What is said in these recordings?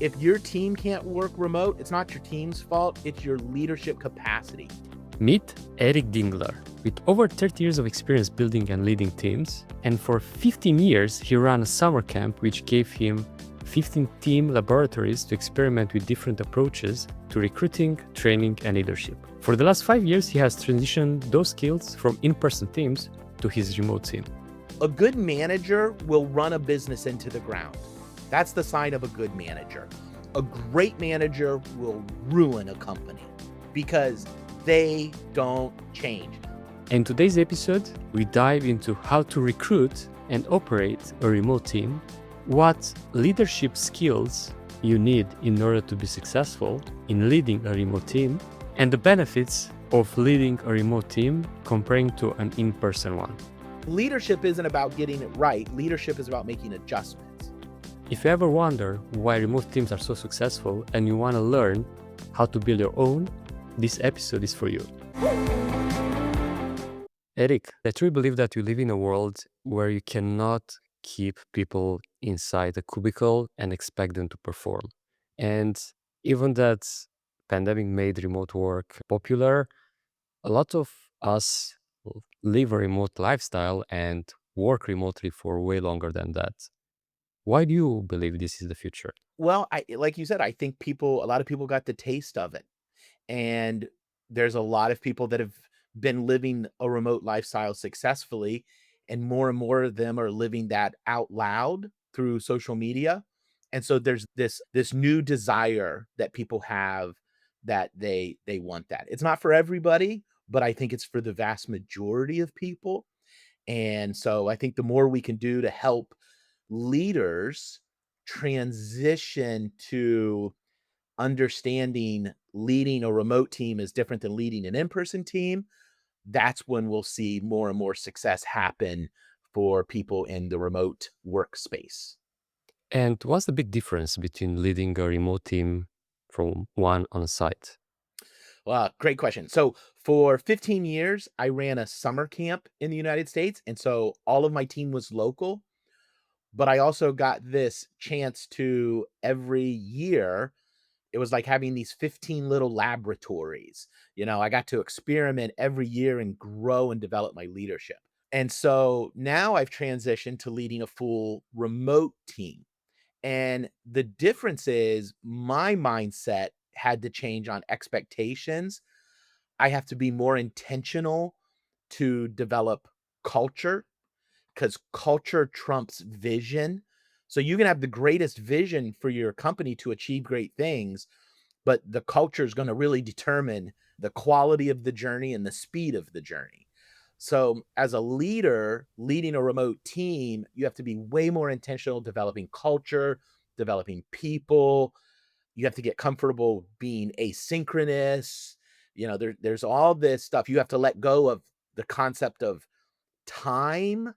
If your team can't work remote, it's not your team's fault, it's your leadership capacity. Meet Eric Dingler. With over 30 years of experience building and leading teams, and for 15 years he ran a summer camp which gave him 15 team laboratories to experiment with different approaches to recruiting, training, and leadership. For the last 5 years, he has transitioned those skills from in-person teams to his remote team. A good manager will run a business into the ground. That's the sign of a good manager. A great manager will ruin a company because they don't change. In today's episode, we dive into how to recruit and operate a remote team, what leadership skills you need in order to be successful in leading a remote team, and the benefits of leading a remote team comparing to an in-person one. Leadership isn't about getting it right. Leadership is about making adjustments. If you ever wonder why remote teams are so successful and you want to learn how to build your own, this episode is for you. Eric, I truly believe that we live in a world where you cannot keep people inside a cubicle and expect them to perform. And even that pandemic made remote work popular, a lot of us live a remote lifestyle and work remotely for way longer than that. Why do you believe this is the future? Well, like you said, I think a lot of people got the taste of it. And there's a lot of people that have been living a remote lifestyle successfully, and more of them are living that out loud through social media. And so there's this new desire that people have that they want that. It's not for everybody, but I think it's for the vast majority of people. And so I think the more we can do to help leaders transition to understanding leading a remote team is different than leading an in-person team, that's when we'll see more and more success happen for people in the remote workspace. And what's the big difference between leading a remote team from one on site? Well, great question. So for 15 years, I ran a summer camp in the United States. And so all of my team was local, but I also got this chance to every year. It was like having these 15 little laboratories. I got to experiment every year and grow and develop my leadership. And so now I've transitioned to leading a full remote team. And the difference is my mindset had to change on expectations. I have to be more intentional to develop culture because culture trumps vision. So you can have the greatest vision for your company to achieve great things, but the culture is going to really determine the quality of the journey and the speed of the journey. So, as a leader leading a remote team, you have to be way more intentional developing culture, developing people. You have to get comfortable being asynchronous. There's all this stuff. You have to let go of the concept of time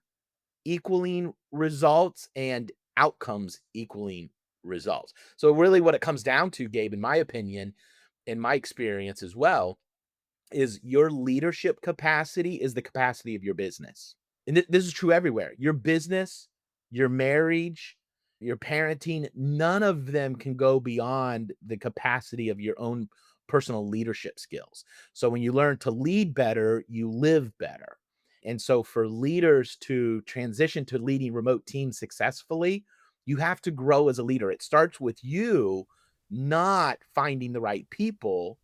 equaling results and outcomes equaling results. So really what it comes down to, Gabe, in my opinion, in my experience as well, is your leadership capacity is the capacity of your business. And this is true everywhere. Your business, your marriage, your parenting, none of them can go beyond the capacity of your own personal leadership skills. So when you learn to lead better, you live better. And so for leaders to transition to leading remote teams successfully, you have to grow as a leader. It starts with you not finding the right people.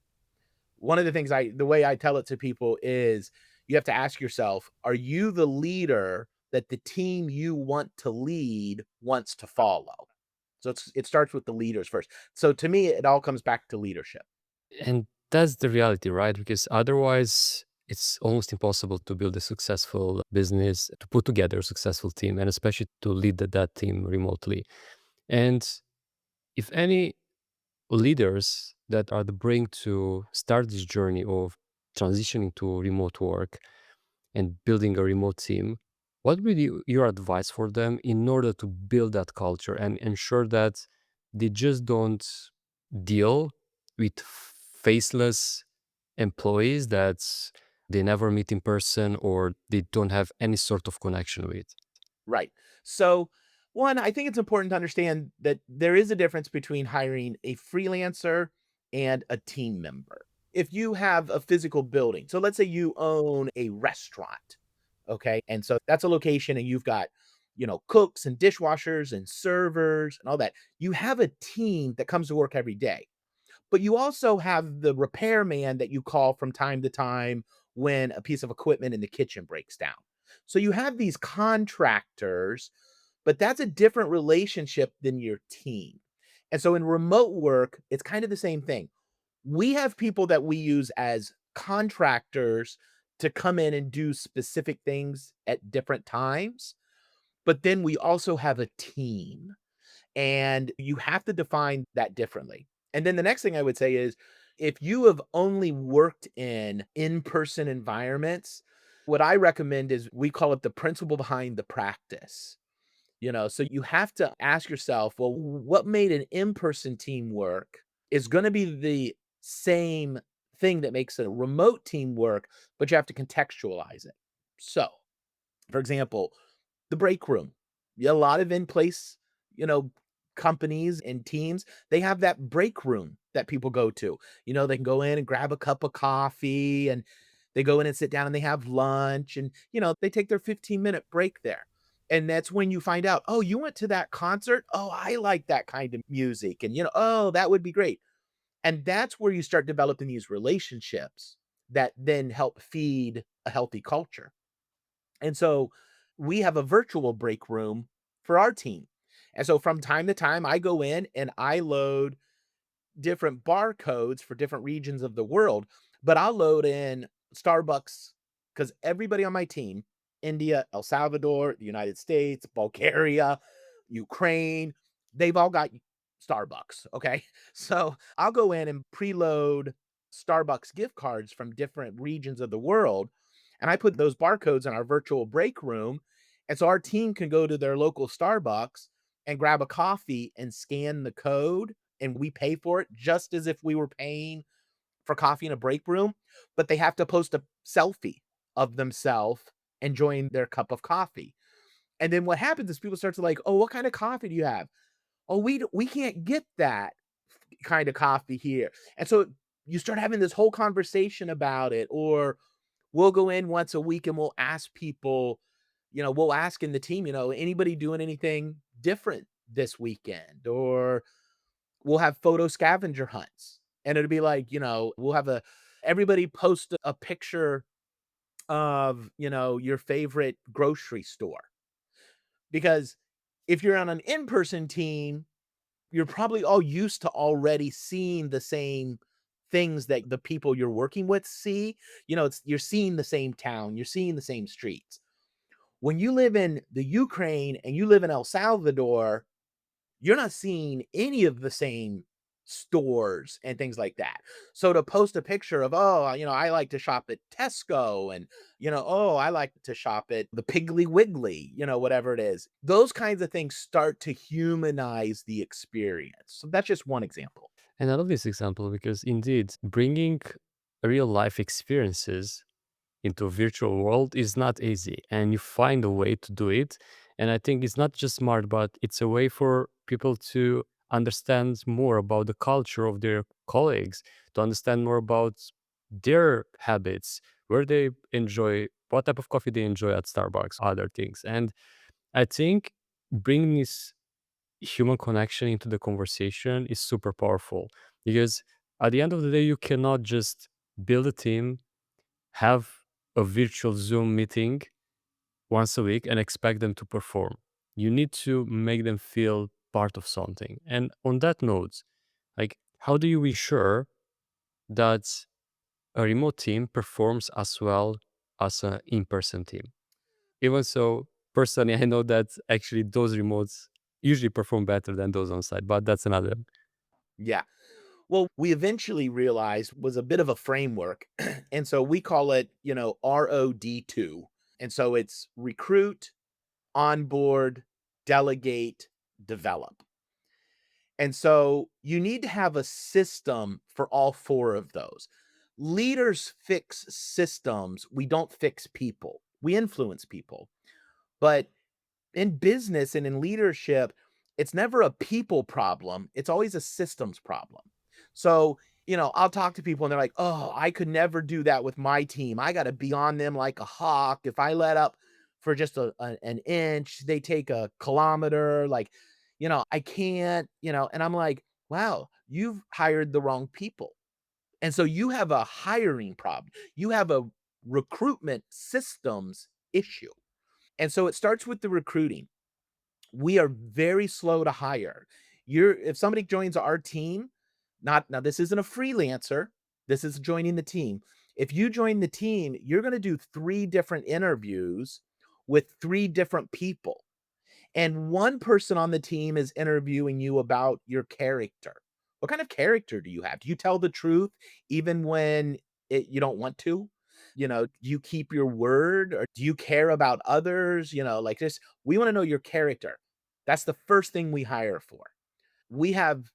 One of the things the way I tell it to people is you have to ask yourself, are you the leader that the team you want to lead wants to follow? So it starts with the leaders first. So to me, it all comes back to leadership. And that's the reality, right? Because otherwise, it's almost impossible to build a successful business, to put together a successful team, and especially to lead that team remotely. And if any leaders that are the brink to start this journey of transitioning to remote work and building a remote team, what would be your advice for them in order to build that culture and ensure that they just don't deal with faceless employees that they never meet in person or they don't have any sort of connection with? Right. So One, I think it's important to understand that there is a difference between hiring a freelancer and a team member. If you have a physical building, so let's say you own a restaurant, okay? And so that's a location and you've got, cooks and dishwashers and servers and all that. You have a team that comes to work every day. But you also have the repairman that you call from time to time when a piece of equipment in the kitchen breaks down. So you have these contractors, but that's a different relationship than your team. And so in remote work, it's kind of the same thing. We have people that we use as contractors to come in and do specific things at different times, but then we also have a team. And you have to define that differently. And then the next thing I would say is if you have only worked in in-person environments, what I recommend is we call it the principle behind the practice. So you have to ask yourself, well, what made an in-person team work is going to be the same thing that makes a remote team work, but you have to contextualize it. So, for example, the break room. Yeah, a lot of in place, you know, companies and teams, they have that break room that people go to. They can go in and grab a cup of coffee and they go in and sit down and they have lunch and, they take their 15-minute break there. And that's when you find out, oh, you went to that concert. Oh, I like that kind of music. And, oh, that would be great. And that's where you start developing these relationships that then help feed a healthy culture. And so we have a virtual break room for our team. And so from time to time, I go in and I load different barcodes for different regions of the world, but I'll load in Starbucks because everybody on my team, India, El Salvador, the United States, Bulgaria, Ukraine, they've all got Starbucks. Okay. So I'll go in and preload Starbucks gift cards from different regions of the world. And I put those barcodes in our virtual break room. And so our team can go to their local Starbucks and grab a coffee and scan the code and we pay for it just as if we were paying for coffee in a break room, but they have to post a selfie of themselves enjoying their cup of coffee. And then what happens is people start to like, "Oh, what kind of coffee do you have?" "Oh, we can't get that kind of coffee here." And so you start having this whole conversation about it, or we'll go in once a week and we'll ask people, we'll ask in the team, anybody doing anything different this weekend? Or we'll have photo scavenger hunts. And it'll be like, we'll have everybody post a picture of, your favorite grocery store. Because if you're on an in-person team, you're probably all used to already seeing the same things that the people you're working with see. You're seeing the same town, you're seeing the same streets. When you live in the Ukraine and you live in El Salvador, you're not seeing any of the same stores and things like that. So to post a picture of, oh, I like to shop at Tesco and, oh, I like to shop at the Piggly Wiggly, whatever it is. Those kinds of things start to humanize the experience. So that's just one example. And I love this example because indeed, bringing real life experiences into a virtual world is not easy, and you find a way to do it. And I think it's not just smart, but it's a way for people to understand more about the culture of their colleagues, to understand more about their habits, where they enjoy, what type of coffee they enjoy at Starbucks, other things. And I think bringing this human connection into the conversation is super powerful, because at the end of the day, you cannot just build a team, have a virtual Zoom meeting once a week and expect them to perform. You need to make them feel part of something. And on that note, like, how do you ensure that a remote team performs as well as an in-person team? Even so, personally, I know that actually those remotes usually perform better than those on site, but that's another. Yeah. Well, we eventually realized was a bit of a framework. And so we call it, ROD2. And so it's recruit, onboard, delegate, develop. And so you need to have a system for all four of those. Leaders fix systems. We don't fix people. We influence people. But in business and in leadership, it's never a people problem, it's always a systems problem. So, I'll talk to people and they're like, "Oh, I could never do that with my team. I gotta be on them like a hawk. If I let up for just an inch, they take a kilometer. Like, I can't," and I'm like, "Wow, you've hired the wrong people." And so you have a hiring problem. You have a recruitment systems issue. And so it starts with the recruiting. We are very slow to hire. If somebody joins our team, not now this isn't a freelancer, this is joining the team. If you join the team, you're going to do 3 different interviews with 3 different people. And one person on the team is interviewing you about your character. What kind of character do you have? Do you tell the truth even when you don't want to? Do you keep your word or do you care about others? Like this, we want to know your character. That's the first thing we hire for. We have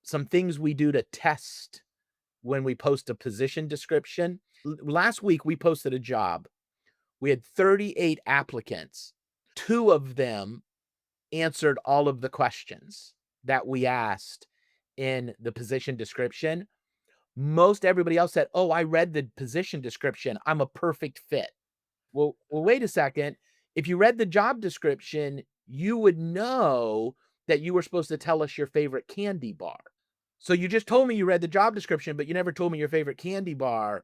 some things we do to test when we post a position description. Last week, we posted a job. We had 38 applicants. Two of them answered all of the questions that we asked in the position description. Most everybody else said, "Oh, I read the position description. I'm a perfect fit." Well, wait a second. If you read the job description, you would know that you were supposed to tell us your favorite candy bar. So you just told me you read the job description, but you never told me your favorite candy bar.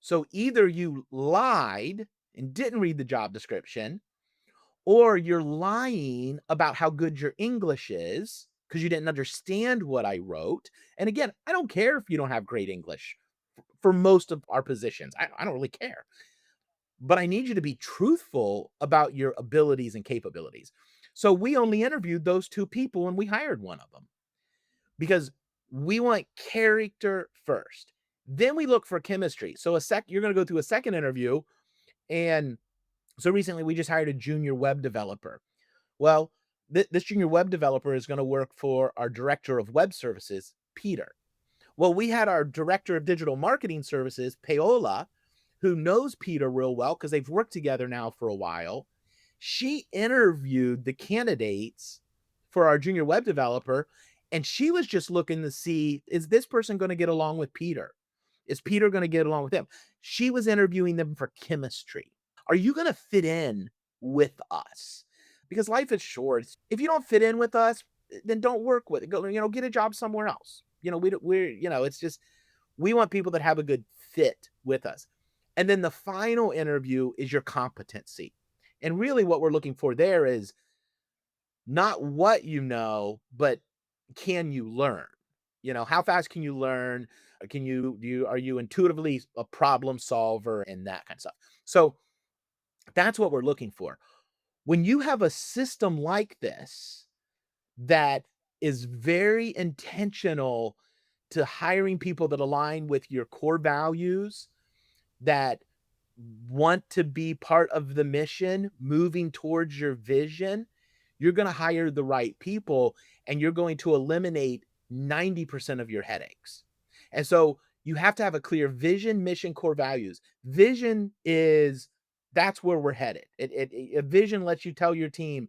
So either you lied and didn't read the job description, or you're lying about how good your English is because you didn't understand what I wrote. And again, I don't care if you don't have great English for most of our positions. I don't really care. But I need you to be truthful about your abilities and capabilities. So we only interviewed those 2 people and we hired one of them because we want character first. Then we look for chemistry. So you're going to go through a second interview, and so recently we just hired a junior web developer. Well, this junior web developer is going to work for our director of web services, Peter. Well, we had our director of digital marketing services, Paola, who knows Peter real well because they've worked together now for a while. She interviewed the candidates for our junior web developer, and she was just looking to see, is this person going to get along with Peter? Is Peter going to get along with them? She was interviewing them for chemistry. Are you going to fit in with us? Because life is short. If you don't fit in with us, then don't work with it. Go, get a job somewhere else. It's just we want people that have a good fit with us. And then the final interview is your competency. And really what we're looking for there is not what you know, but can you learn? How fast can you learn? Are you intuitively a problem solver and that kind of stuff? So that's what we're looking for. When you have a system like this that is very intentional to hiring people that align with your core values, that want to be part of the mission, moving towards your vision, you're going to hire the right people and you're going to eliminate 90% of your headaches. And so you have to have a clear vision, mission, core values. Vision is that's where we're headed. A vision lets you tell your team,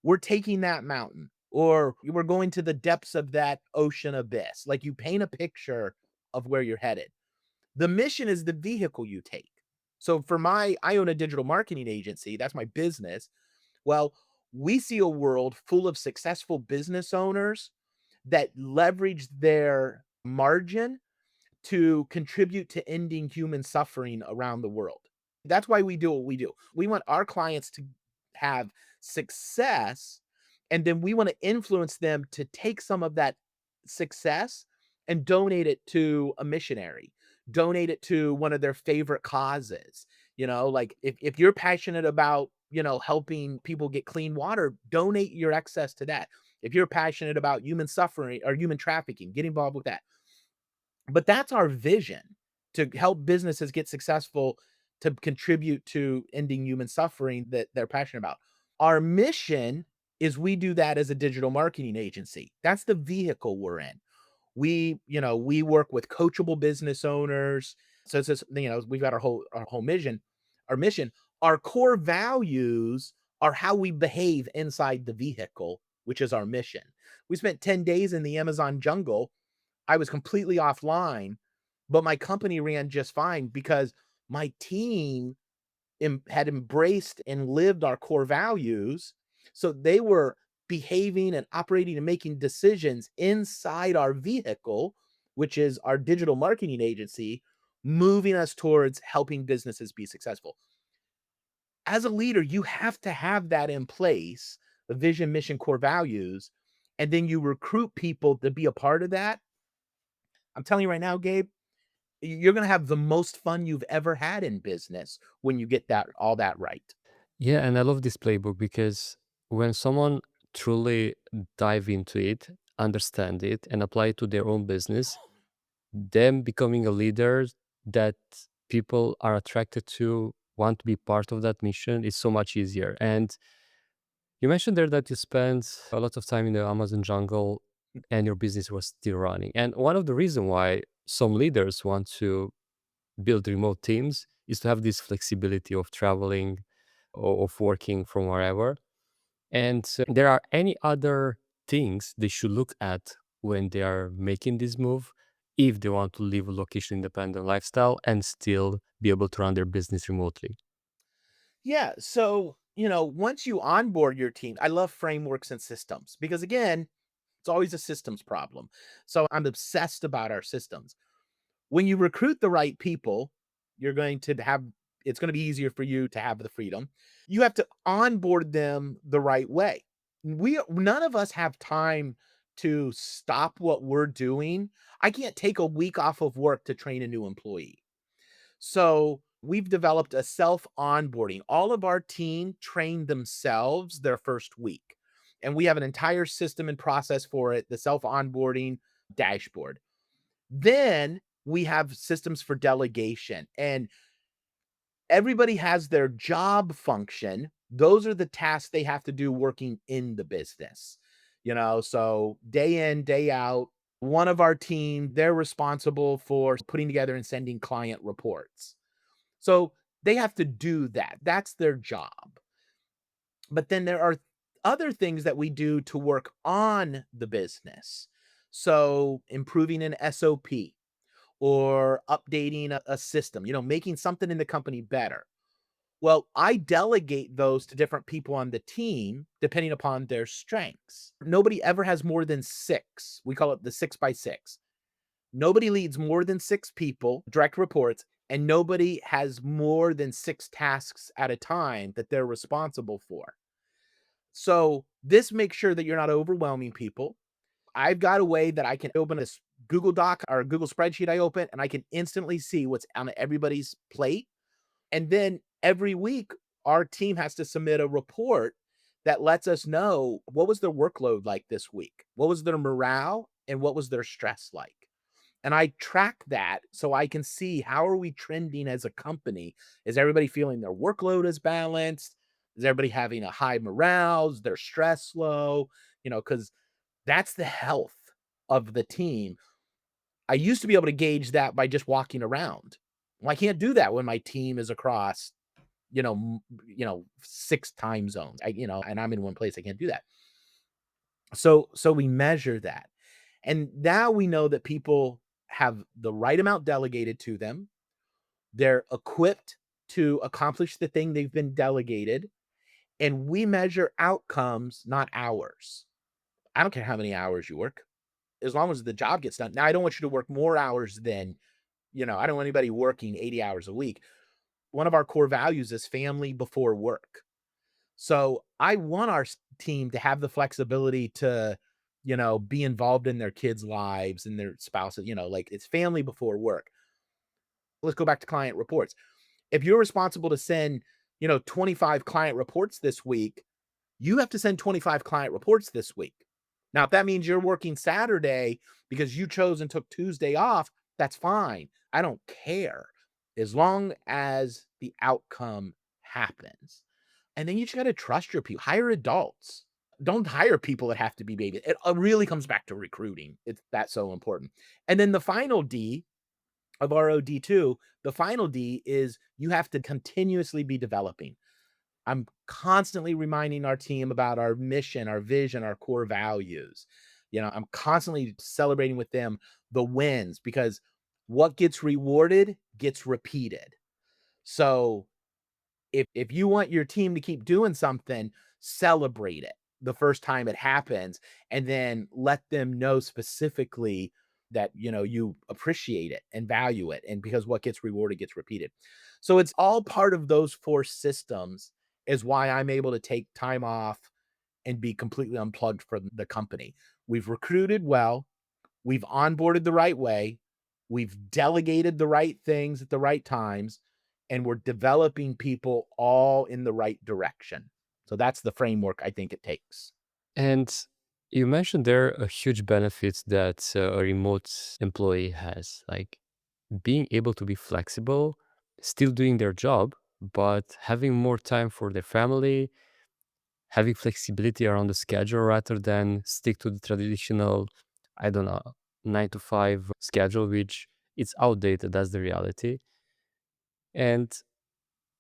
we're taking that mountain or we're going to the depths of that ocean abyss. Like you paint a picture of where you're headed. The mission is the vehicle you take. So I own a digital marketing agency. That's my business. Well, we see a world full of successful business owners that leverage their margin to contribute to ending human suffering around the world. That's why we do what we do. We want our clients to have success, and then we want to influence them to take some of that success and donate it to a missionary, donate it to one of their favorite causes. Like if you're passionate about, helping people get clean water, donate your excess to that. If you're passionate about human suffering or human trafficking, get involved with that. But that's our vision, to help businesses get successful, to contribute to ending human suffering that they're passionate about. Our mission is we do that as a digital marketing agency. That's the vehicle we're in. We work with coachable business owners. So it's just, we've got our whole mission. Our core values are how we behave inside the vehicle, which is our mission. We spent 10 days in the Amazon jungle. I was completely offline, but my company ran just fine because my team had embraced and lived our core values. So they were behaving and operating and making decisions inside our vehicle, which is our digital marketing agency, moving us towards helping businesses be successful. As a leader, you have to have that in place, the vision, mission, core values, and then you recruit people to be a part of that. I'm telling you right now, Gabe, you're going to have the most fun you've ever had in business when you get that all that right. Yeah, and I love this playbook because when someone truly dive into it, understand it, and apply it to their own business, them becoming a leader that people are attracted to, want to be part of that mission is so much easier. And you mentioned there that you spent a lot of time in the Amazon jungle and your business was still running. And one of the reasons why some leaders want to build remote teams is to have this flexibility of traveling or of working from wherever. And there are any other things they should look at when they are making this move if they want to live a location independent lifestyle and still be able to run their business remotely. Yeah. So, once you onboard your team, I love frameworks and systems because, again, it's always a systems problem. So I'm obsessed about our systems. When you recruit the right people, you're going to have it's going to be easier for you to have the freedom. You have to onboard them the right way. None of us have time to stop what we're doing. I can't take a week off of work to train a new employee. So we've developed a self onboarding. All of our team train themselves their first week. And we have an entire system and process for it, the self onboarding dashboard. Then we have systems for delegation, and everybody has their job function. Those are the tasks they have to do working in the business. So day in, day out, one of our team, they're responsible for putting together and sending client reports. So they have to do that. That's their job. But then there are other things that we do to work on the business. So improving an SOP or updating a system, making something in the company better. Well, I delegate those to different people on the team depending upon their strengths. Nobody ever has more than six. We call it the 6 by 6. Nobody leads more than six people, direct reports, and nobody has more than six tasks at a time that they're responsible for. So this makes sure that you're not overwhelming people. I've got a way that I can open this Google Doc or Google spreadsheet I open, and I can instantly see what's on everybody's plate. And then every week, our team has to submit a report that lets us know what was their workload like this week, what was their morale, and what was their stress like. And I track that so I can see how are we trending as a company? Is everybody feeling their workload is balanced? Is everybody having a high morale? Is their stress low? Because that's the health of the team. I used to be able to gauge that by just walking around. Well, I can't do that when my team is across, 6 time zones. And I'm in one place. I can't do that. So we measure that. And now we know that people have the right amount delegated to them. They're equipped to accomplish the thing they've been delegated, and we measure outcomes, not hours. I don't care how many hours you work, as long as the job gets done. Now, I don't want you to work more hours than, I don't want anybody working 80 hours a week. One of our core values is family before work. So I want our team to have the flexibility to, be involved in their kids' lives and their spouses, like it's family before work. Let's go back to client reports. If you're responsible to send, 25 client reports this week, you have to send 25 client reports this week. Now, if that means you're working Saturday because you chose and took Tuesday off, that's fine. I don't care as long as the outcome happens. And then you just got to trust your people. Hire adults. Don't hire people that have to be babies. It really comes back to recruiting. It's that's so important. And then the final D of ROD2, the final D is you have to continuously be developing. I'm constantly reminding our team about our mission, our vision, our core values. I'm constantly celebrating with them the wins because what gets rewarded gets repeated. So if you want your team to keep doing something, celebrate it the first time it happens, and then let them know specifically that, you appreciate it and value it, and because what gets rewarded gets repeated. So it's all part of those 4 systems is why I'm able to take time off and be completely unplugged from the company. We've recruited well, we've onboarded the right way, we've delegated the right things at the right times, and we're developing people all in the right direction. So that's the framework I think it takes. And you mentioned there are huge benefits that a remote employee has, like being able to be flexible, still doing their job, but having more time for their family, having flexibility around the schedule rather than stick to the traditional, I don't know, 9 to 5 schedule, which it's outdated. That's the reality. And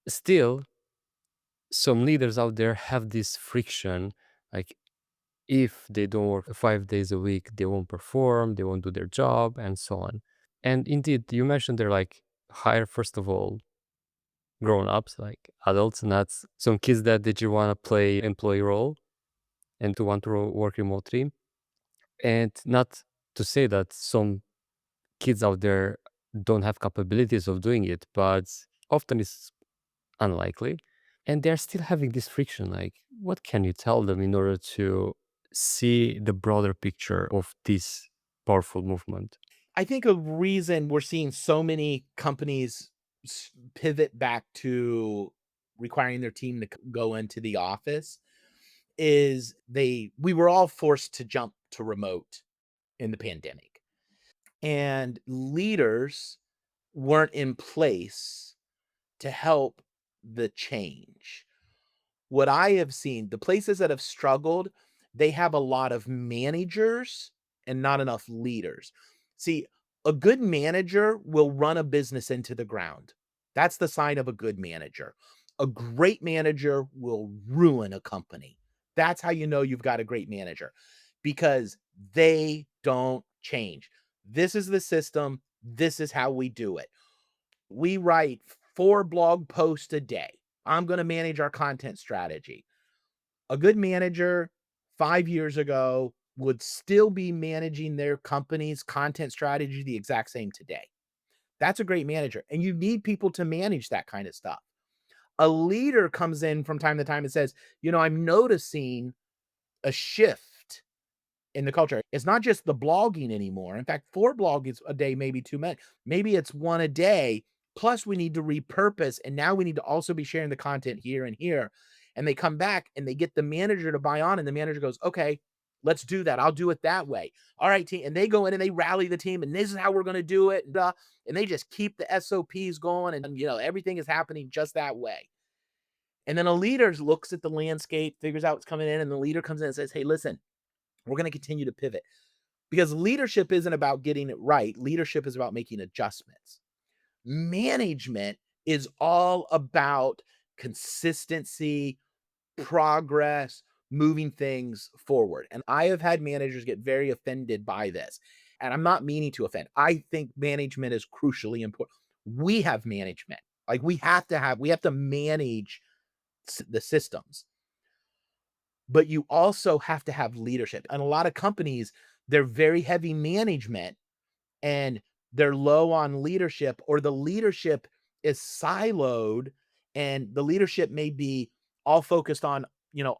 still, some leaders out there have this friction, like if they don't work 5 days a week, they won't perform, they won't do their job, and so on. And indeed, you mentioned they're like hire, first of all, grown ups, like adults, not some kids that did you want to play employee role and to want to work remotely. And not to say that some kids out there don't have capabilities of doing it, but often it's unlikely. And they're still having this friction. Like, what can you tell them in order to see the broader picture of this powerful movement? I think a reason we're seeing so many companies pivot back to requiring their team to go into the office is we were all forced to jump to remote in the pandemic, and leaders weren't in place to help the change. What I have seen, the places that have struggled, they have a lot of managers and not enough leaders. See, a good manager will run a business into the ground. That's the sign of a good manager. A great manager will ruin a company. That's how you know you've got a great manager because they don't change. This is the system. This is how we do it. We write 4 blog posts a day. I'm going to manage our content strategy. A good manager 5 years ago would still be managing their company's content strategy the exact same today. That's a great manager, and you need people to manage that kind of stuff. A leader comes in from time to time and says, "I'm noticing a shift in the culture. It's not just the blogging anymore. In fact, 4 blogs a day may be too many. Maybe it's 1 a day, plus we need to repurpose, and now we need to also be sharing the content here and here." And they come back and they get the manager to buy on, and the manager goes, "Okay, let's do that. I'll do it that way. All right, team." And they go in and they rally the team, and this is how we're gonna do it, and they just keep the SOPs going, and everything is happening just that way. And then a leader looks at the landscape, figures out what's coming in, and the leader comes in and says, "Hey, listen, we're gonna continue to pivot." Because leadership isn't about getting it right. Leadership is about making adjustments. Management is all about consistency, progress, moving things forward. And I have had managers get very offended by this. And I'm not meaning to offend. I think management is crucially important. We have management. Like we have to manage the systems, but you also have to have leadership. And a lot of companies, they're very heavy management and they're low on leadership, or the leadership is siloed, and the leadership may be all focused on,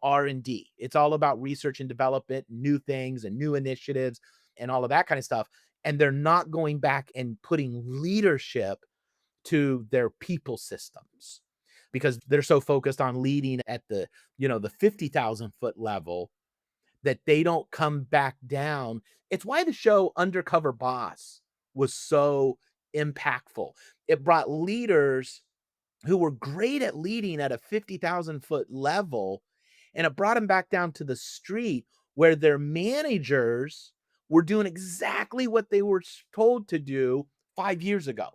R&D. It's all about research and development, new things and new initiatives and all of that kind of stuff, and they're not going back and putting leadership to their people systems because they're so focused on leading at the 50,000-foot level that they don't come back down. It's why the show Undercover Boss was so impactful. It brought leaders who were great at leading at a 50,000-foot level, and it brought them back down to the street where their managers were doing exactly what they were told to do 5 years ago.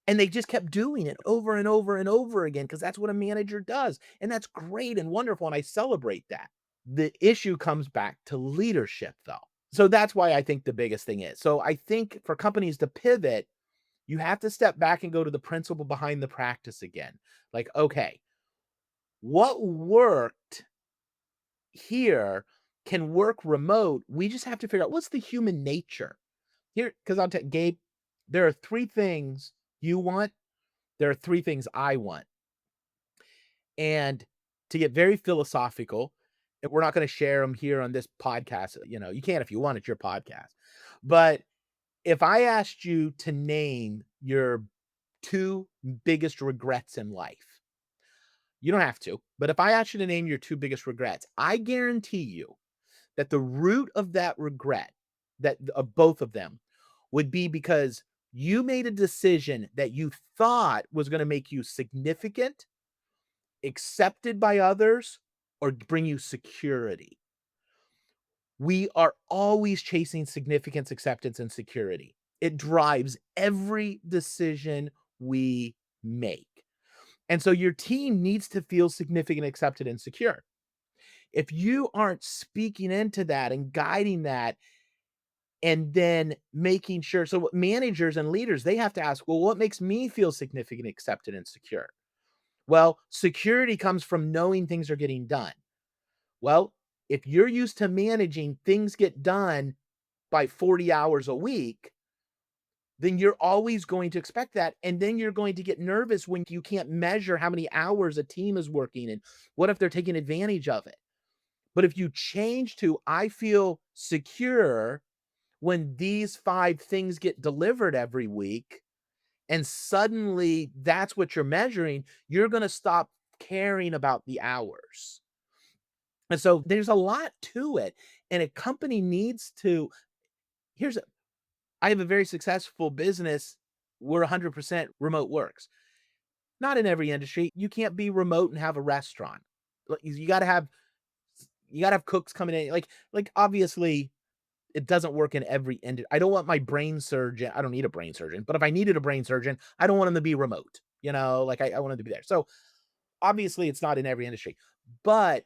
And they just kept doing it over and over and over again because that's what a manager does. And that's great and wonderful. And I celebrate that. The issue comes back to leadership, though. So that's why I think the biggest thing is. So I think for companies to pivot, you have to step back and go to the principle behind the practice again. Like, okay, what worked here can work remote. We just have to figure out what's the human nature here. Because I'll tell Gabe, there are three things you want, there are three things I want. And to get very philosophical, and we're not going to share them here on this podcast. You can if you want, it's your podcast. But if I asked you to name your two biggest regrets in life, you don't have to, but if I asked you to name your two biggest regrets, I guarantee you that the root of that regret, that of both of them, would be because you made a decision that you thought was going to make you significant, accepted by others, or bring you security. We are always chasing significance, acceptance, and security. It drives every decision we make. And so your team needs to feel significant, accepted, and secure. If you aren't speaking into that and guiding that, and then making sure, so what managers and leaders, they have to ask, well, what makes me feel significant, accepted, and secure? Well, security comes from knowing things are getting done. Well, if you're used to managing things get done by 40 hours a week, then you're always going to expect that. And then you're going to get nervous when you can't measure how many hours a team is working and what if they're taking advantage of it. But if you change to, I feel secure when these five things get delivered every week, and suddenly that's what you're measuring, you're going to stop caring about the hours. And so there's a lot to it. And a company needs to, here's a, I have a very successful business where 100% remote works. Not in every industry. You can't be remote and have a restaurant. Like, you got to have cooks coming in. Like obviously it doesn't work in every industry. I don't want my brain surgeon. I don't need a brain surgeon, but if I needed a brain surgeon, I don't want him to be remote. Like I want him to be there. So obviously it's not in every industry, but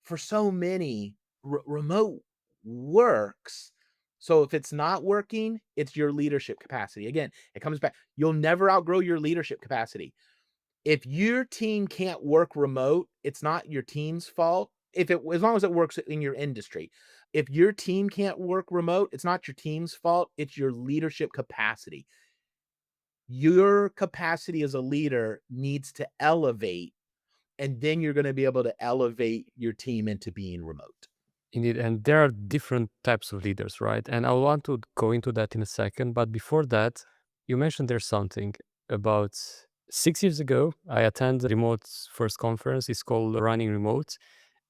for so many, remote works. So if it's not working, it's your leadership capacity. Again, it comes back. You'll never outgrow your leadership capacity. If your team can't work remote, it's not your team's fault. As long as it works in your industry. If your team can't work remote, it's not your team's fault, it's your leadership capacity. Your capacity as a leader needs to elevate, and then you're going to be able to elevate your team into being remote. Indeed, and there are different types of leaders, right? And I want to go into that in a second. But before that, you mentioned there's something about 6 years ago. I attended remote first conference. It's called Running Remote,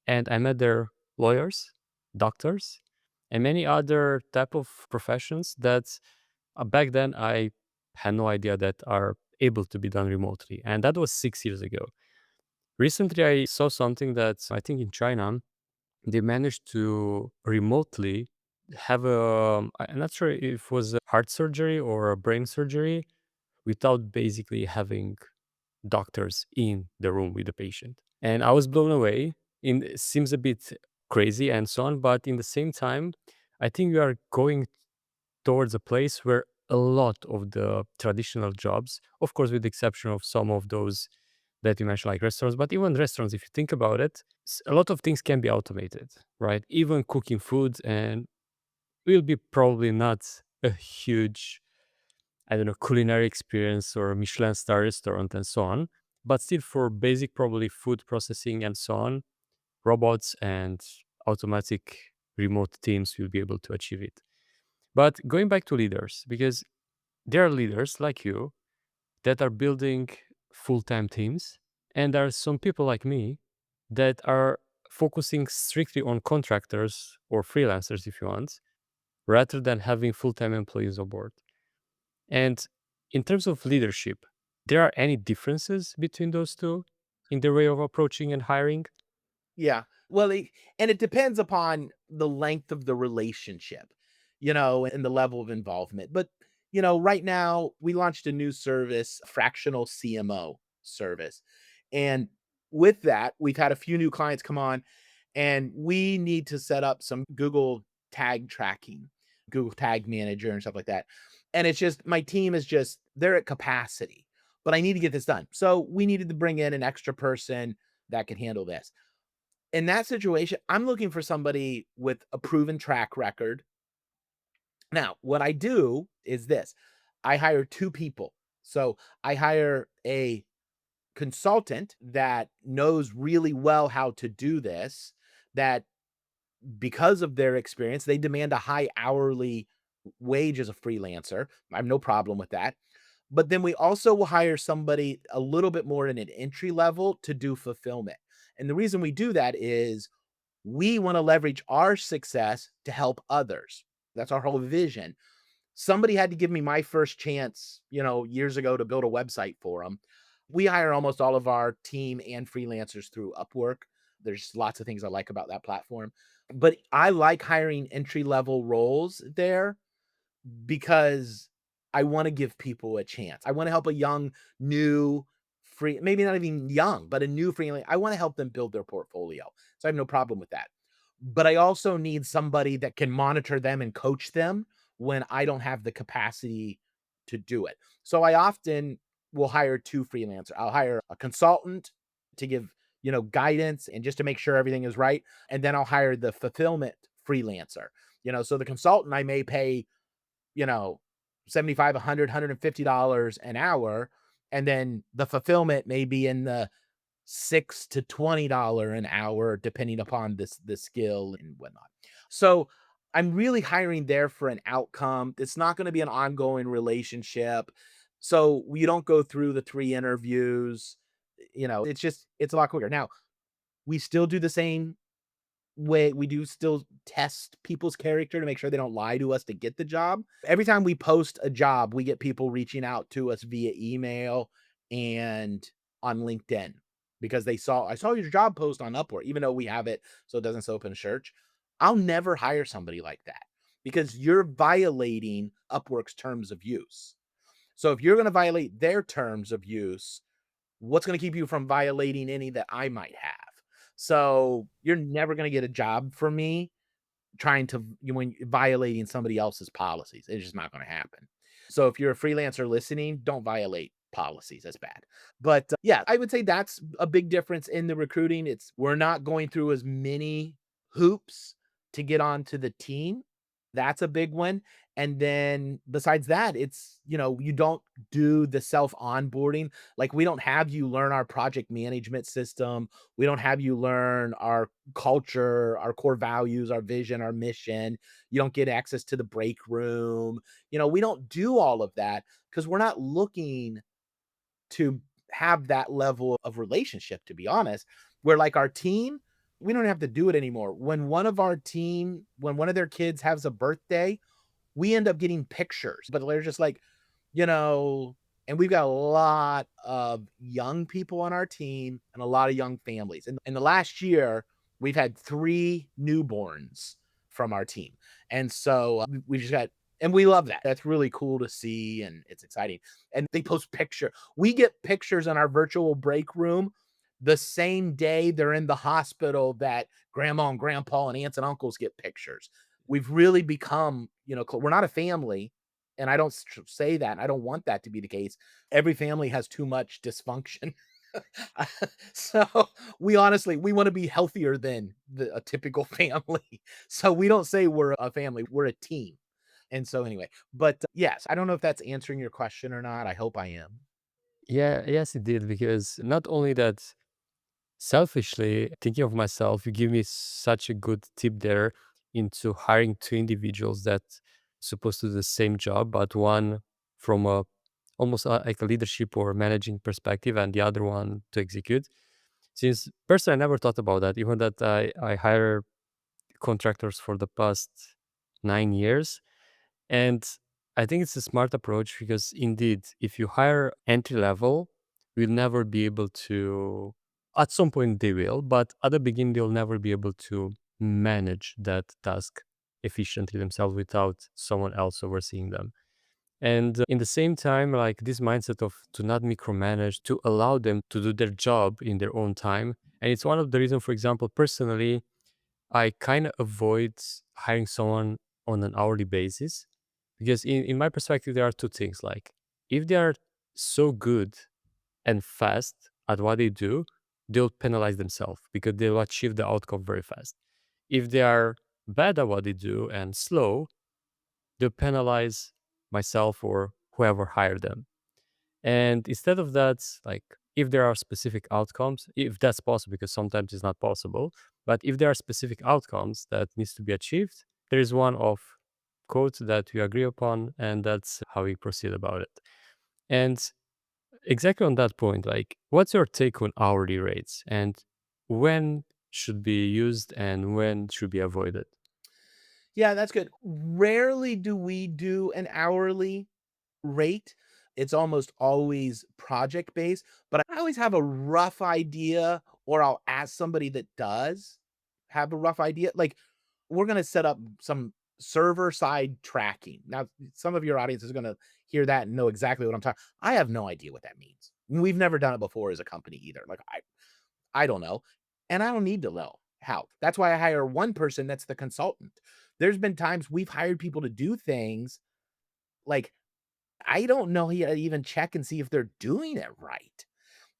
and I met their lawyers, doctors, and many other type of professions that back then I had no idea that are able to be done remotely. And that was 6 years ago. Recently, I saw something that I think in China they managed to remotely have I'm not sure if it was a heart surgery or a brain surgery without basically having doctors in the room with the patient. And I was blown away. It seems a bit crazy and so on, but in the same time, I think we are going towards a place where a lot of the traditional jobs, of course, with the exception of some of those that you mentioned, like restaurants, but even restaurants, if you think about it, a lot of things can be automated, right? Even cooking food, and will be probably not a huge, I don't know, culinary experience or a Michelin star restaurant and so on. But still, for basic, probably food processing and so on, robots and automatic remote teams will be able to achieve it. But going back to leaders, because there are leaders like you that are building full time teams, and there are some people like me that are focusing strictly on contractors or freelancers, if you want, rather than having full time employees on board. And in terms of leadership, there are any differences between those two in the way of approaching and hiring? Yeah. Well, and it depends upon the length of the relationship, and the level of involvement. But Right now we launched a new service, fractional CMO service. And with that, we've had a few new clients come on and we need to set up some Google tag tracking, Google tag manager and stuff like that. And it's just my team is just they're at capacity, but I need to get this done. So we needed to bring in an extra person that can handle this. In that situation, I'm looking for somebody with a proven track record. Now, what I do is this. I hire 2 people. So, I hire a consultant that knows really well how to do this, that because of their experience, they demand a high hourly wage as a freelancer. I have no problem with that. But then we also will hire somebody a little bit more in an entry level to do fulfillment. And the reason we do that is we wanna leverage our success to help others. That's our whole vision. Somebody had to give me my first chance, years ago to build a website for them. We hire almost all of our team and freelancers through Upwork. There's lots of things I like about that platform, but I like hiring entry level roles there because I wanna give people a chance. I wanna help a young, new maybe not even young, but a new freelan I wanna help them build their portfolio, so I have no problem with that. But I also need somebody that can monitor them and coach them when I don't have the capacity to do it. So I often will hire 2 freelancer. I'll hire a consultant to give, guidance and just to make sure everything is right, and then I'll hire the fulfillment freelancer. So the consultant I may pay, you know, 75, 100, $150 an hour, and then the fulfillment may be in the 6 to $20 an hour, depending upon the skill and whatnot. So I'm really hiring there for an outcome. It's not going to be an ongoing relationship. So we don't go through the 3 interviews. It's a lot quicker. Now, we still do the same way we do still test people's character to make sure they don't lie to us to get the job. Every time we post a job, we get people reaching out to us via email and on LinkedIn because I saw your job post on Upwork, even though we have it so it doesn't show up in search. I'll never hire somebody like that because you're violating Upwork's terms of use. So if you're going to violate their terms of use, what's going to keep you from violating any that I might have? So you're never going to get a job from me trying to when violating somebody else's policies. It's just not going to happen. So if you're a freelancer listening, don't violate policies. That's bad. But yeah, I would say that's a big difference in the recruiting. It's we're not going through as many hoops to get onto the team. That's a big one. And then besides that, you don't do the self onboarding. Like we don't have you learn our project management system. We don't have you learn our culture, our core values, our vision, our mission. You don't get access to the break room. We don't do all of that because we're not looking to have that level of relationship, to be honest. Where like our team, we don't have to do it anymore. When one of their kids has a birthday, we end up getting pictures, but they're just like, you know, and we've got a lot of young people on our team and a lot of young families. And in the last year, we've had 3 newborns from our team. And so we just got, and we love that. That's really cool to see and it's exciting. And they post picture. We get pictures in our virtual break room the same day they're in the hospital that grandma and grandpa and aunts and uncles get pictures. We've really become, we're not a family, and I don't say that. I don't want that to be the case. Every family has too much dysfunction. So we want to be healthier than a typical family. So we don't say we're a family, we're a team. And so anyway, but yes, I don't know if that's answering your question or not. I hope I am. Yeah, yes, it did. Because not only that, selfishly thinking of myself, you give me such a good tip there into hiring 2 individuals that supposed to do the same job, but one from a almost like a leadership or managing perspective, and the other one to execute. Since personally, I never thought about that. Even that I hire contractors for the past 9 years, and I think it's a smart approach because indeed, if you hire entry level, you'll never be able to. At some point, they will, but at the beginning, they'll never be able to manage that task efficiently themselves without someone else overseeing them. And in the same time, like this mindset of to not micromanage, to allow them to do their job in their own time. And it's one of the reasons, for example, personally, I kind of avoid hiring someone on an hourly basis because in my perspective, there are two things. Like if they are so good and fast at what they do, they'll penalize themselves because they'll achieve the outcome very fast. If they are bad at what they do and slow, they'll penalize myself or whoever hired them. And instead of that, like if there are specific outcomes, if that's possible, because sometimes it's not possible, but if there are specific outcomes that needs to be achieved, there is one of quote that we agree upon, and that's how we proceed about it. And exactly on that point, like what's your take on hourly rates and when should be used and when should be avoided? Yeah, that's good. Rarely do we do an hourly rate. It's almost always project based, but I always have a rough idea, or I'll ask somebody that does have a rough idea. Like, we're going to set up some server side tracking. Now, some of your audience is going to hear that and know exactly what I'm talking. I have no idea what that means. We've never done it before as a company either. Like, I don't know. And I don't need to know how. That's why I hire one person that's the consultant. There's been times we've hired people to do things like I don't know how to even check and see if they're doing it right.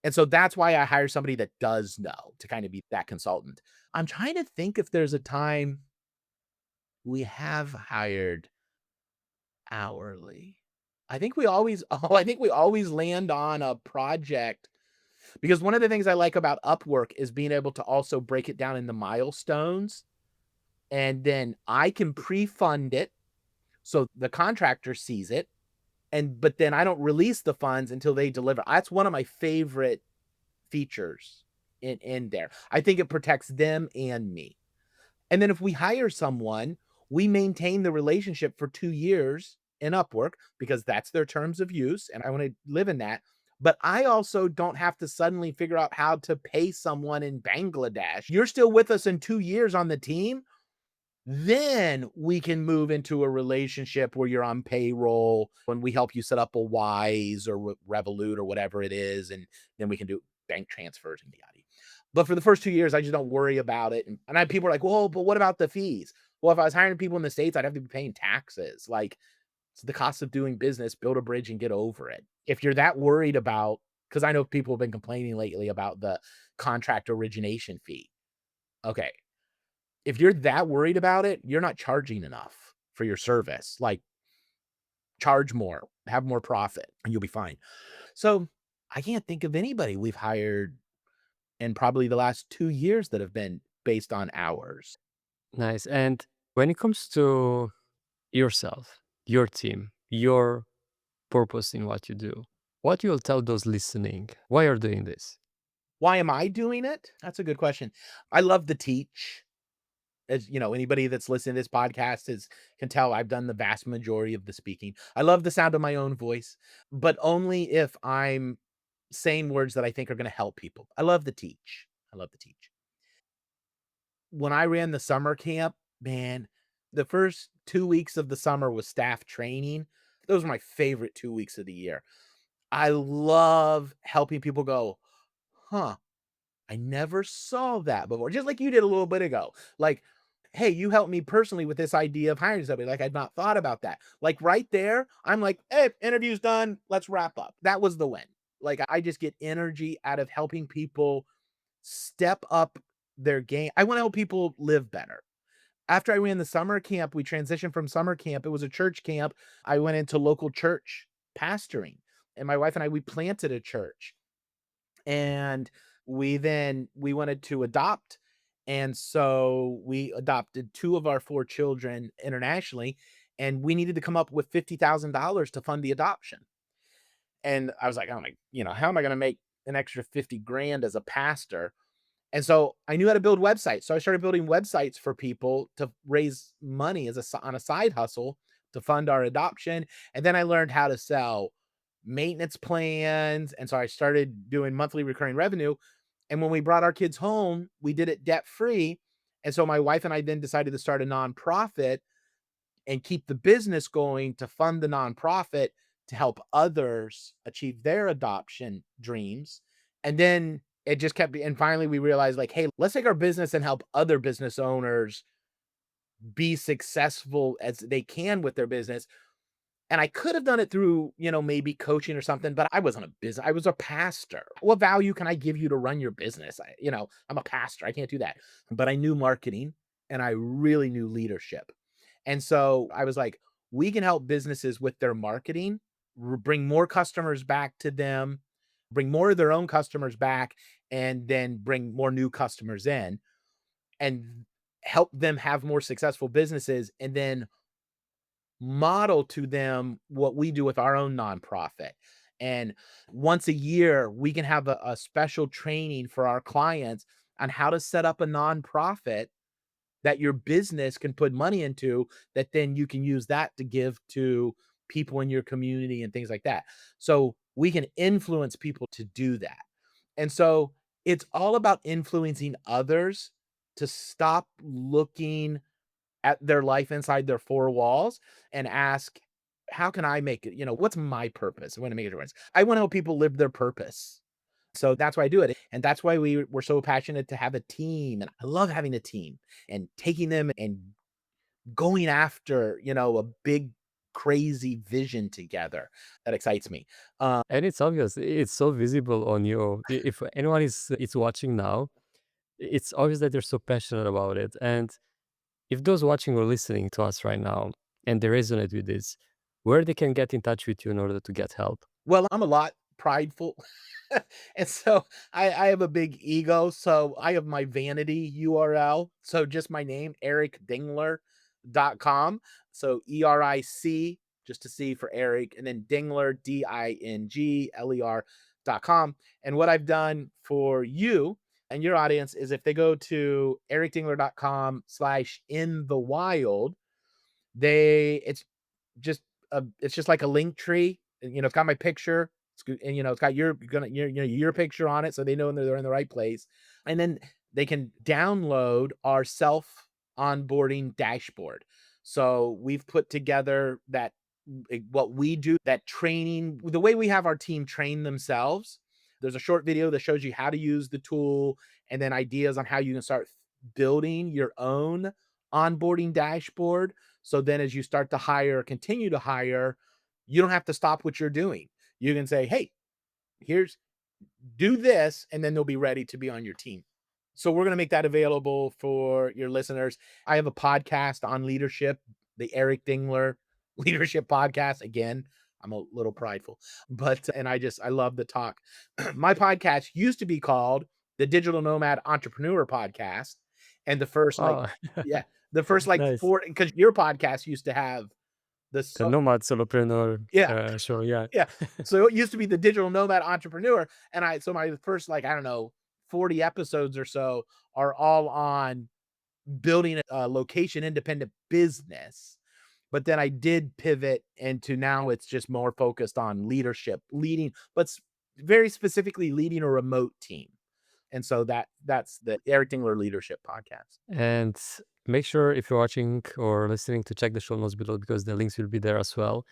And so that's why I hire somebody that does know to kind of be that consultant. I'm trying to think if there's a time we have hired hourly. I think we always I think we always land on a project because one of the things I like about Upwork is being able to also break it down into milestones, and then I can pre-fund it so the contractor sees it, and but then I don't release the funds until they deliver. That's one of my favorite features in there. I think it protects them and me. And then if we hire someone, we maintain the relationship for 2 years in Upwork because that's their terms of use and I want to live in that. But I also don't have to suddenly figure out how to pay someone in Bangladesh. You're still with us in 2 years on the team, then we can move into a relationship where you're on payroll when we help you set up a Wise or Revolut or whatever it is, and then we can do bank transfers and yada. But for the first 2 years, I just don't worry about it. And I people are like, "Well, but what about the fees?" Well, if I was hiring people in the States, I'd have to be paying taxes. Like, it's the cost of doing business, build a bridge and get over it. If you're that worried about, because I know people have been complaining lately about the contract origination fee. Okay, if you're that worried about it, you're not charging enough for your service. Like, charge more, have more profit, and you'll be fine. So, I can't think of anybody we've hired in probably the last 2 years that have been based on hours. Nice. And when it comes to yourself, your team, your purpose in what you do, what you'll tell those listening, why you're doing this? Why am I doing it? That's a good question. I love to teach. As you know, anybody that's listening to this podcast is can tell I've done the vast majority of the speaking. I love the sound of my own voice, but only if I'm saying words that I think are gonna help people. I love to teach. I love to teach. When I ran the summer camp, man, the first 2 weeks of the summer was staff training. Those were my favorite 2 weeks of the year. I love helping people go, "Huh, I never saw that before." Just like you did a little bit ago. Like, "Hey, you helped me personally with this idea of hiring somebody." Like, I'd not thought about that. Like, right there, I'm like, "Hey, interview's done. Let's wrap up." That was the win. Like, I just get energy out of helping people step up their game. I wanna help people live better. After I ran the summer camp, we transitioned from summer camp. It was a church camp. I went into local church pastoring, and my wife and I, we planted a church. And we wanted to adopt, and so we adopted 2 of our 4 children internationally, and we needed to come up with $50,000 to fund the adoption. And I was like, "Oh my, how am I gonna make an extra 50 grand as a pastor?" And so I knew how to build websites. So I started building websites for people to raise money as on a side hustle to fund our adoption. And then I learned how to sell maintenance plans. And so I started doing monthly recurring revenue. And when we brought our kids home, we did it debt free. And so my wife and I then decided to start a nonprofit and keep the business going to fund the nonprofit to help others achieve their adoption dreams. And then it just kept, and finally we realized like, hey, let's take our business and help other business owners be successful as they can with their business. And I could have done it through, maybe coaching or something, but I wasn't a business. I was a pastor. What value can I give you to run your business? I'm a pastor. I can't do that. But I knew marketing and I really knew leadership. And so I was like, we can help businesses with their marketing, bring more customers back to them, bring more of their own customers back, and then bring more new customers in and help them have more successful businesses. And then model to them what we do with our own nonprofit. And once a year, we can have a special training for our clients on how to set up a nonprofit that your business can put money into, that then you can use that to give to people in your community and things like that. So we can influence people to do that. And so it's all about influencing others to stop looking at their life inside their four walls and ask, how can I make it? What's my purpose? I want to make a difference. I want to help people live their purpose. So that's why I do it. And that's why we're so passionate to have a team. And I love having a team and taking them and going after, a big, crazy vision together. That excites me. And it's obvious, it's so visible on you. If anyone is watching now, it's obvious that they're so passionate about it. And if those watching or listening to us right now and they resonate with this, where they can get in touch with you in order to get help. Well, I'm a lot prideful. And so I have a big ego. So I have my vanity URL. So just my name, ericdingler.com. So ERIC, just to see for Eric, and then Dingler, DINGLER.com. And what I've done for you and your audience is if they go to ericdingler.com/ in the wild, it's just it's just like a link tree. And, it's got my picture. It's good, and it's got your picture on it, so they know they're in the right place. And then they can download our self onboarding dashboard. So we've put together what we do, that training, the way we have our team train themselves. There's a short video that shows you how to use the tool, and then ideas on how you can start building your own onboarding dashboard. So then as you start to hire, continue to hire, you don't have to stop what you're doing. You can say, hey, here's do this, and then they'll be ready to be on your team. So we're going to make that available for your listeners. I have a podcast on leadership, the Eric Dingler Leadership Podcast. Again, I'm a little prideful, but and I love the talk. My podcast used to be called the Digital Nomad Entrepreneur Podcast, and the first Oh, yeah, the first nice. four, because your podcast used to have the The so Nomad Solopreneur yeah, show, yeah. yeah. So it used to be the Digital Nomad Entrepreneur, and my first, I don't know, 40 episodes or so are all on building a location independent business. But then I did pivot into, now it's just more focused on leadership, leading, but very specifically leading a remote team. And so that's the Eric Dingler Leadership Podcast. And make sure if you're watching or listening to check the show notes below because the links will be there as well.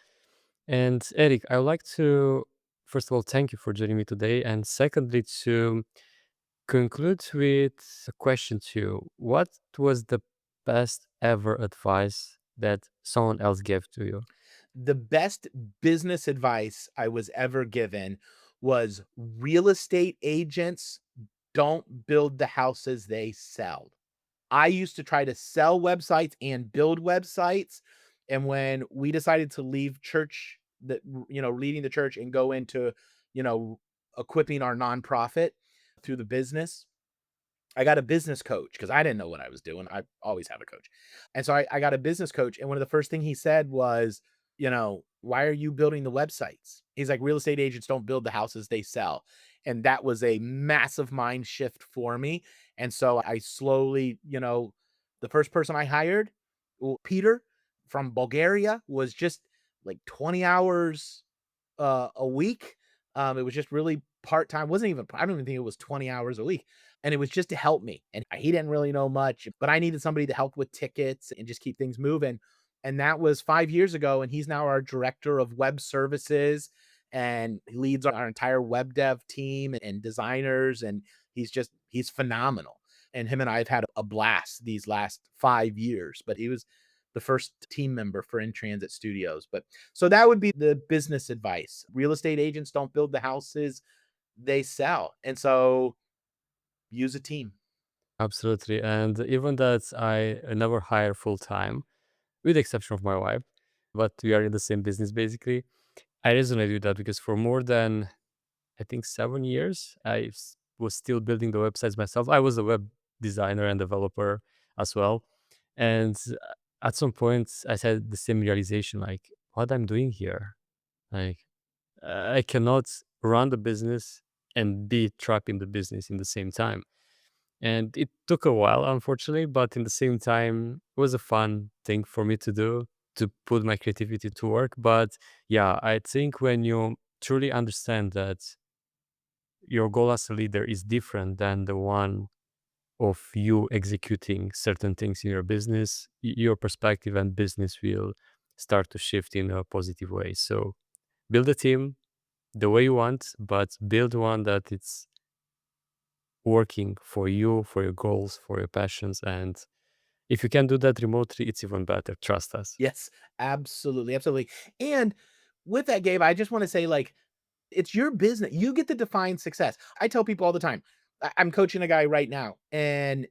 And Eric, I would like to, first of all, thank you for joining me today. And secondly, to conclude with a question to you. What was the best ever advice that someone else gave to you? The best business advice I was ever given was real estate agents don't build the houses they sell. I used to try to sell websites and build websites. And when we decided to leave church, leading the church and go into, you know, equipping our nonprofit through the business, I got a business coach because I didn't know what I was doing. I always have a coach. And so I got a business coach. And one of the first thing he said was, why are you building the websites? He's like, real estate agents don't build the houses they sell. And that was a massive mind shift for me. And so I slowly, the first person I hired, Peter from Bulgaria, was just like 20 hours a week. It was just really part-time. Wasn't even, I don't even think it was 20 hours a week. And it was just to help me. And he didn't really know much, but I needed somebody to help with tickets and just keep things moving. and that was 5 years ago, and he's now our director of web services, and he leads our entire web dev team and designers, and he's phenomenal. And him and I have had a blast these last 5 years, but he was the first team member for In Transit Studios. But so that would be the business advice. Real estate agents don't build the houses, they sell. And so use a team. Absolutely. And even that I never hire full time, with the exception of my wife, but we are in the same business basically. I resonate with that because for more than, I think, 7 years, was still building the websites myself. I was a web designer and developer as well. And at some point, I had the same realization like, what I'm doing here? Like, I cannot run the business and be trapped in the business in the same time. And it took a while, unfortunately, but in the same time, it was a fun thing for me to do, to put my creativity to work. But yeah, I think when you truly understand that your goal as a leader is different than the one of you executing certain things in your business, your perspective and business will start to shift in a positive way. So build a team the way you want, but build one that it's working for you, for your goals, for your passions. And if you can do that remotely, it's even better. Trust us. Yes, absolutely, absolutely. And with that, Gabe, I just want to say, like, it's your business. You get to define success. I tell people all the time. I'm coaching a guy right now, and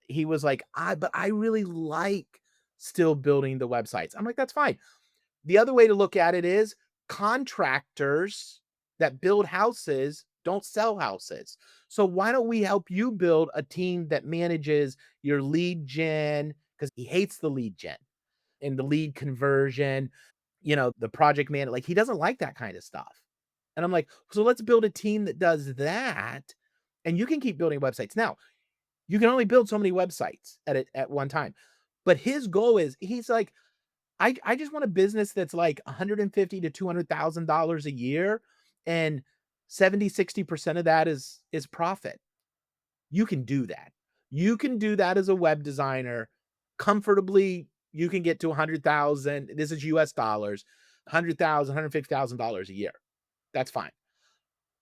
he was like, but I really like still building the websites." I'm like, "That's fine." The other way to look at it is contractors that build houses don't sell houses. So why don't we help you build a team that manages your lead gen? Because he hates the lead gen and the lead conversion, the project man, like he doesn't like that kind of stuff. And I'm like, so let's build a team that does that. And you can keep building websites. Now, you can only build so many websites at one time. But his goal is he's like, I just want a business that's like 150 to $200,000 a year, and 70-60% of that is profit. You can do that. You can do that as a web designer comfortably. You can get to 100,000. This is US dollars, 100,000, $150,000 a year. That's fine.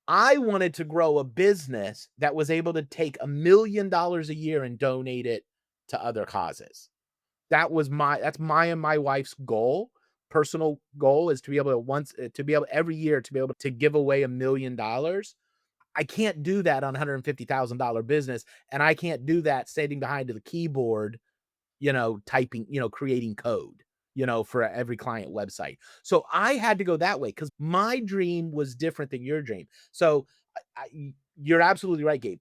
I wanted to grow a business that was able to take $1 million a year and donate it to other causes. That's my and my wife's goal. Personal goal is to be able to every year to be able to give away $1 million. I can't do that on $150,000 business, and I can't do that sitting behind the keyboard, typing, creating code, for every client website. So I had to go that way because my dream was different than your dream. So you're absolutely right, Gabe.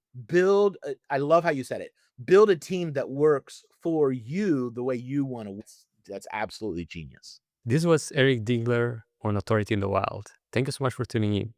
I love how you said it. Build a team that works for you the way you want to. That's absolutely genius. This was Eric Dingler on Authority in the Wild. Thank you so much for tuning in.